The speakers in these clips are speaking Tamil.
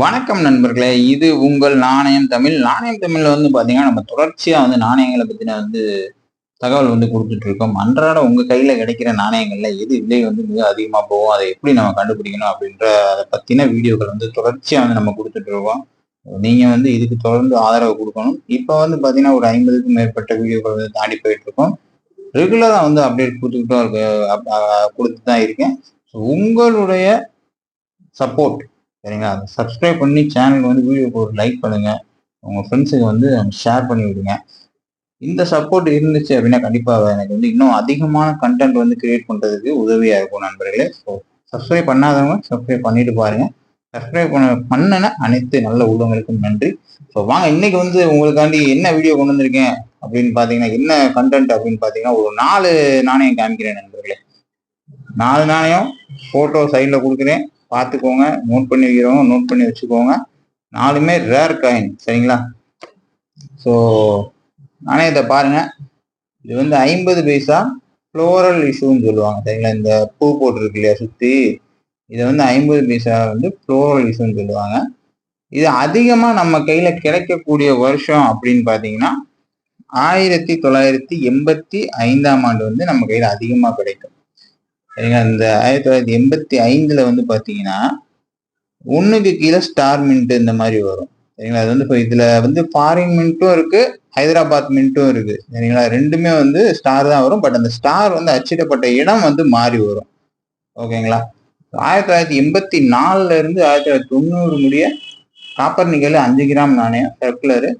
வணக்கம் நண்பர்களே, இது உங்கள் நாணயம் தமிழ். நாணயம் தமிழ்ல பாத்தீங்கன்னா நம்ம தொடர்ச்சியா நாணயங்களை பத்தின தகவல் கொடுத்துட்டு இருக்கோம். அன்றாட உங்க கையில கிடைக்கிற நாணயங்கள்ல எது விலை மிக அதிகமா போகும், அதை எப்படி நம்ம கண்டுபிடிக்கணும் அப்படின்ற அதை பத்தின வீடியோக்கள் தொடர்ச்சியா நம்ம கொடுத்துட்டு இருக்கோம். நீங்க இதுக்கு தொடர்ந்து ஆதரவு கொடுக்கணும். இப்ப பாத்தீங்கன்னா ஒரு 50க்கும் மேற்பட்ட வீடியோக்கள் தாண்டி போயிட்டு இருக்கோம். ரெகுலரா அப்டேட் கொடுத்துட்டு தான் இருக்கேன். உங்களுடைய சப்போர்ட் சரிங்களா, அதை சப்ஸ்கிரைப் பண்ணி சேனலுக்கு வீடியோக்கு ஒரு லைக் பண்ணுங்க, உங்க ஃப்ரெண்ட்ஸுக்கு ஷேர் பண்ணி விடுங்க. இந்த சப்போர்ட் இருந்துச்சு அப்படின்னா கண்டிப்பா எனக்கு இன்னும் அதிகமான கண்டென்ட் கிரியேட் பண்றதுக்கு உதவியா இருக்கும் நண்பர்களே. ஸோ சப்ஸ்கிரைப் பண்ணாதவங்க சப்ஸ்கிரைப் பண்ணிட்டு பாருங்க. சப்ஸ்கிரைப் பண்ண அனைத்து நல்ல உள்ளவங்களுக்கும் நன்றி. ஸோ வாங்க இன்னைக்கு உங்களுக்காண்டி என்ன வீடியோ கொண்டு வந்திருக்கேன் அப்படின்னு பாத்தீங்கன்னா, என்ன கண்டென்ட் அப்படின்னு பாத்தீங்கன்னா, ஒரு 4 நாணயம் காமிக்கிறேன் நண்பர்களே. 4 நாணயம் போட்டோ சைட்ல கொடுக்குறேன், பார்த்துக்கோங்க. நோட் பண்ணி வைக்கிறவங்க நோட் பண்ணி வச்சுக்கோங்க. 4மே ரேர் காயின் சரிங்களா. ஸோ நாணயத்தை பாருங்க. இது 50 பைசா ஃப்ளோரல் இஷ்யூன்னு சொல்லுவாங்க சரிங்களா. இந்த பூ போட்டிருக்கு இல்லையா சுத்தி, இதை 50 பைசா ஃப்ளோரல் இஷ்யூன்னு சொல்லுவாங்க. இது அதிகமா நம்ம கையில கிடைக்கக்கூடிய வருஷம் அப்படின்னு பாத்தீங்கன்னா 1985ஆம் ஆண்டு நம்ம கையில அதிகமா கிடைக்கும் சரிங்களா. இந்த 1985ல பாத்தீங்கன்னா 1க்கு கீழே ஸ்டார் மின்ட் இந்த மாதிரி வரும் சரிங்களா. அது இப்போ இதுல ஃபாரின் மின்ட்டும் இருக்கு, ஹைதராபாத் மின்ட்டும் இருக்கு சரிங்களா. ரெண்டுமே ஸ்டார் தான் வரும். பட் அந்த ஸ்டார் அச்சிடப்பட்ட இடம் மாறி வரும் ஓகேங்களா. 1984ல இருந்து 1990 முடிய காப்பர் நிக்கல் 5 கிராம் நாணயம் சர்க்குலரு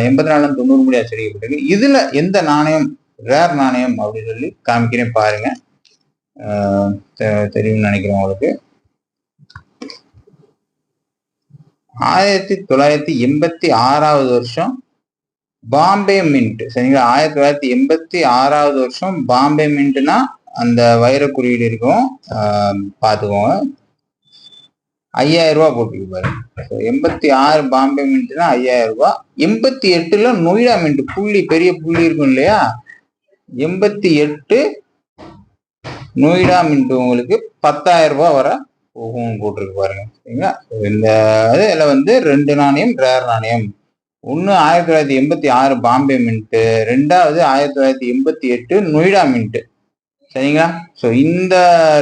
84 90 முடிய அச்சடிக்கப்பட்டிருக்கு. இதுல எந்த நாணயம் ரேர் நாணயம் அப்படின்னு சொல்லி காமிக்கிறேன் பாருங்க. தெரியும்னு நினைக்கிறேன் உங்களுக்கு. 1986வது வருஷம் பாம்பே மின்ட் சரிங்களா. 1986வது வருஷம் பாம்பே மின்ட்னா அந்த வைர குறியீடு இருக்கும், பார்த்துக்கோங்க. 5000 ரூபாய் போட்டுருக்கு பாருங்க. 86 பாம்பே மின்ட்னா 5000 ரூபாய். 88ல நொய்டா மின்ட் புள்ளி பெரிய புள்ளி இருக்கும் இல்லையா, 88 நொய்டா மின்ட் உங்களுக்கு 10,000 ரூபாய் வர போகும் போட்டிருக்கு பாருங்க சரிங்களா. இந்த இதுல 2 நாணயம் ரேர் நாணயம். ஒன்னு 1986 பாம்பே மின்ட், ரெண்டாவது 1988 நொய்டா மின்ட் சரிங்களா. ஸோ இந்த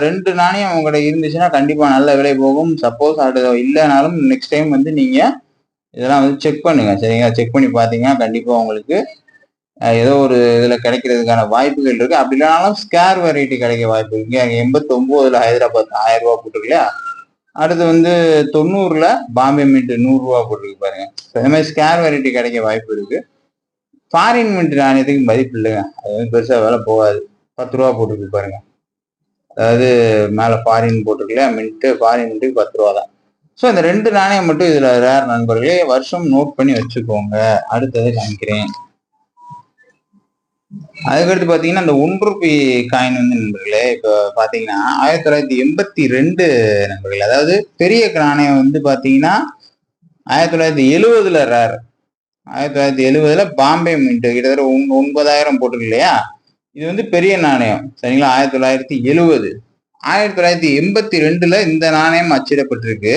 2 நாணயம் உங்கள்கிட்ட இருந்துச்சுன்னா கண்டிப்பா நல்ல விலை போகும். சப்போஸ் அது இல்லைனாலும் நெக்ஸ்ட் டைம் நீங்க இதெல்லாம் செக் பண்ணுங்க சரிங்களா. செக் பண்ணி பார்த்தீங்கன்னா கண்டிப்பா உங்களுக்கு ஏதோ ஒரு இதுல கிடைக்கிறதுக்கான வாய்ப்புகள் இருக்கு. அப்படி இல்லைனாலும் ஸ்கேர் வெரைட்டி கிடைக்க வாய்ப்பு இருக்கு. 89ல ஹைதராபாத் 1000 ரூபாய் போட்டிருக்கு இல்லையா. அடுத்து 90ல பாம்பே மின்ட் 100 ரூபாய் போட்டிருக்கு பாருங்க. இந்த மாதிரி ஸ்கேர் வெரைட்டி கிடைக்க வாய்ப்பு இருக்கு. ஃபாரின் மின்ட் நாணயத்துக்கு மதிப்பு இல்லைங்க, அது பெருசா வேலை போகாது. 10 ரூபா போட்டிருக்கு பாருங்க. அதாவது மேல ஃபாரின் போட்டிருக்கு இல்லையா, மின்ட் ஃபாரின் மின்ட்டுக்கு 10 ரூபா தான். ஸோ இந்த 2 நாணயம் மட்டும் இதுல ரேர் நண்பர்களே, வருஷம் நோட் பண்ணி வச்சுக்கோங்க. அடுத்தது காமிக்கிறேன். அதுக்கடுத்து பாத்தீங்கன்னா இந்த 1 ரூபி காயின் நண்பர்களே, இப்ப பாத்தீங்கன்னா 1982 நண்பர்களே, அதாவது பெரிய நாணயம் பாத்தீங்கன்னா 1970ல ரேர். 1970ல பாம்பே மின்ட் கிட்டத்தட்ட 9,000 போட்டிருக்கு இல்லையா. இது பெரிய நாணயம் சரிங்களா. 1970. 1982ல இந்த நாணயம் அச்சிடப்பட்டிருக்கு.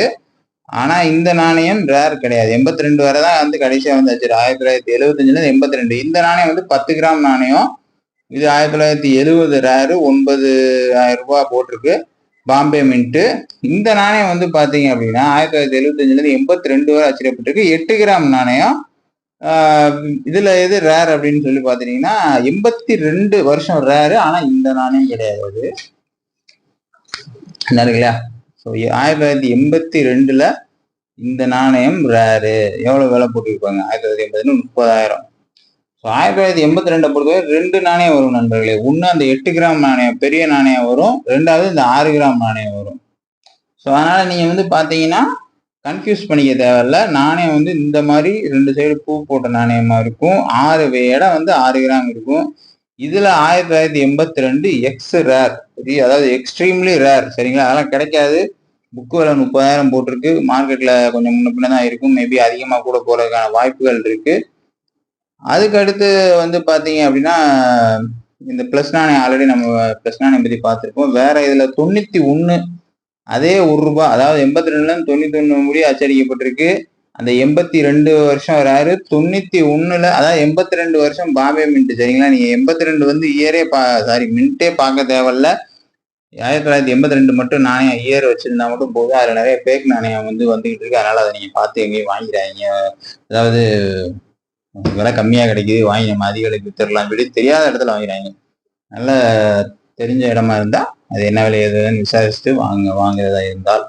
ஆனா இந்த நாணயம் ரேர் கிடையாது. 82 வரை தான் கடைசியா அச்சு. 1975ல 82. இந்த நாணயம் 10 கிராம் நாணயம். இது 1970 ரேரு, 9,000 ரூபாய் போட்டிருக்கு பாம்பே மின்ட். இந்த நாணயம் பாத்தீங்க அப்படின்னா 1975ல இருந்து 82 வரை அச்சிடப்பட்டிருக்கு. 8 கிராம் நாணயம். இதுல எது ரேர் அப்படின்னு சொல்லி பாத்தீங்கன்னா 82 வருஷம் ரேரு. ஆனா இந்த நாணயம் கிடையாது. இல்லையா. ஸோ 1982ல இந்த நாணயம் ரேரு. எவ்வளவு விலை போட்டிருப்பாங்க 1980 30,000. 1982 பொறுத்தவரை 2 நாணயம் வரும் நண்பர்களே. ஒண்ணு அந்த 8 கிராம் நாணயம் பெரிய நாணயம் வரும், ரெண்டாவது இந்த 6 கிராம் நாணயம் வரும். ஸோ அதனால நீங்க பாத்தீங்கன்னா கன்ஃபியூஸ் பண்ணிக்க தேவையில்ல. நாணயம் இந்த மாதிரி 2 சைடு பூ போட்ட நாணயமா இருக்கும். 6 இடம் 6 கிராம் இருக்கும். இதுல 1982 எக்ஸ் ரேர், அதாவது எக்ஸ்ட்ரீம்லி ரேர் சரிங்களா. அதெல்லாம் கிடைக்காது. புக்கு விலை 30,000 போட்டிருக்கு. மார்க்கெட்ல கொஞ்சம் முன்ன பின்ன தான் இருக்கும். மேபி அதிகமா கூட போறதுக்கான வாய்ப்புகள் இருக்கு. அதுக்கு அடுத்து பாத்தீங்க அப்படின்னா இந்த பிளஸ் நாணயம் ஆல்ரெடி நம்ம பிளஸ் நாணயம் பத்தி பார்த்துருப்போம். வேற இதுல 91 அதே ₹1, அதாவது 82ல 91 முடி அச்சடிக்கப்பட்டிருக்கு. அந்த 82 வருஷம் ரேரு, 91ல அதாவது 82 வருஷம் பாம்பே மின்ட். சரிங்களா? நீங்க 82 வந்து இயரே சாரி மின்ட்டே பார்க்க தேவையில்ல. 1982 மட்டும் நாணயம் இயர் வச்சிருந்தா மட்டும் போதும். அதுல நிறைய ஃபேக் நாணயம் வந்து வந்துகிட்டு இருக்கு. அதனால அதை நீங்க பார்த்து எங்கேயும் வாங்கிடாதீங்க. அதாவது விலை கம்மியா கிடைக்குது, வாங்கி நம்ம அதிக விலைக்கு வித்துடலாம் சொல்லி தெரியாத இடத்துல வாங்கிறாங்க. நல்ல தெரிஞ்ச இடமா இருந்தா அது என்ன விலை எதுன்னு விசாரிச்சுட்டு வாங்குறதா இருந்தால்.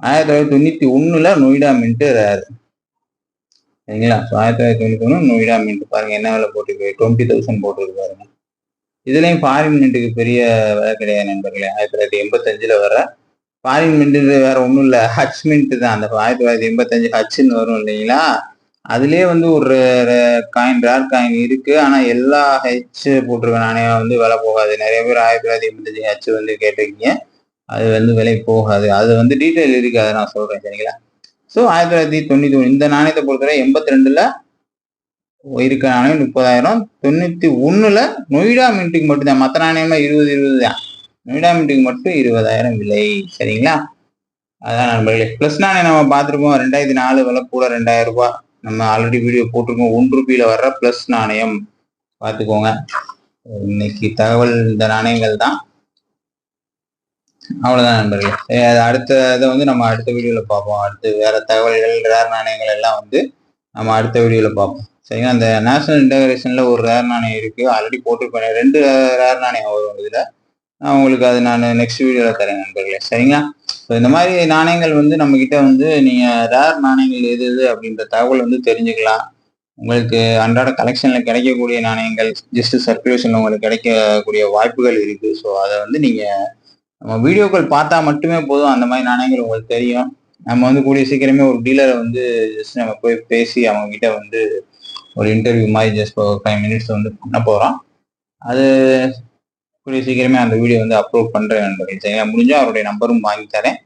1991ல நொய்டா மின்ட் ரேர். சரிங்களா? 1991 நொய்டா மின்ட் பாருங்க என்ன விலை போட்டுருக்கு, 20,000 போட்டுருக்கு பாருங்க. இதுலயும் ஃபாரின் மின்ட்டுக்கு பெரிய விலை கிடையாது நண்பர்களே. 1985ல வர ஃபாரின் மின்ட் வேற ஒன்றும் இல்லை, ஹச் மின்ட் தான். அந்த 1985 ஹச்ன்னு வரும் இல்லைங்களா? அதுலயே வந்து ஒரு காயின், ரேர் காயின் இருக்கு. ஆனா எல்லா ஹெச் போட்டிருக்க நாணயம் வந்து விலை போகாது. நிறைய பேர் 1985 ஹெச் வந்து கேட்டிருக்கீங்க. அது வந்து விலை போகாது. அது வந்து டீட்டெயில் இருக்கு, அதை நான் சொல்றேன். சரிங்களா? ஸோ 1991 இந்த நாணயத்தை பொறுத்தவரை 82ல இருக்க நாணயம் 30,000, 91ல நொய்டா மின்ட்டுக்கு மட்டும்தான். மற்ற நாணயமா 20 தான். நொய்டா மின்ட்டுக்கு மட்டும் 20,000 விலை. சரிங்களா? அதான் நண்பர்களே. பிளஸ் நாணயம் நம்ம பார்த்துருப்போம், 2004 விலை கூட ₹2,000. நம்ம ஆல்ரெடி வீடியோ போட்டிருக்கோம். ₹1 வர்ற பிளஸ் நாணயம் பார்த்துக்கோங்க. இன்னைக்கு தகவல் இந்த நாணயங்கள் தான். அவ்வளவுதான் நண்பர்களே. அடுத்த இதை வந்து நம்ம அடுத்த வீடியோல பார்ப்போம். அடுத்து வேற தகவல்கள், ரேர் நாணயங்கள் எல்லாம் வந்து நம்ம அடுத்த வீடியோல பார்ப்போம். சரிங்களா? அந்த நேஷனல் இன்டகிரேஷன்ல ஒரு ரேர் நாணயம் இருக்கு, ஆல்ரெடி போட்டிருப்பேன். 2 ரேர் நாணயம் வரும் இதுல. நான் உங்களுக்கு அது நான் நெக்ஸ்ட் வீடியோல தரேன் நண்பர்களே. சரிங்களா? ஸோ இந்த மாதிரி நாணயங்கள் வந்து நம்ம கிட்ட வந்து நீங்க ரேர் நாணயங்கள் எது எது அப்படின்ற தகவல் வந்து தெரிஞ்சுக்கலாம். உங்களுக்கு அன்றாட கலெக்ஷன்ல கிடைக்கக்கூடிய நாணயங்கள் ஜஸ்ட் சர்க்குலேஷன்ல உங்களுக்கு கிடைக்கக்கூடிய வாய்ப்புகள் இருக்கு. ஸோ அதை வந்து நீங்க நம்ம வீடியோக்கள் பார்த்தா மட்டுமே போதும், அந்த மாதிரி நாணயங்கள் உங்களுக்கு தெரியும். நம்ம வந்து கூடிய சீக்கிரமே ஒரு டீலரை வந்து ஜஸ்ட் நம்ம போய் பேசி அவங்க கிட்ட வந்து ஒரு இன்டர்வியூ மாதிரி ஜஸ்ட் ஒரு 5 minutes வந்து பண்ண போறோம். அது கூடிய சீக்கிரமே அந்த வீடியோ வந்து அப்லோட் பண்றேன் நண்பர்கள். சரிங்களா? முடிஞ்சா அவருடைய நம்பரும் வாங்கி தரேன்.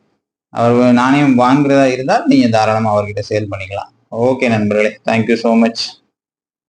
அவர் நாணயம் வாங்குறதா இருந்தால் நீங்க தாராளமா அவர்கிட்ட சேல் பண்ணிக்கலாம். ஓகே நண்பர்களே, தேங்க்யூ ஸோ மச்.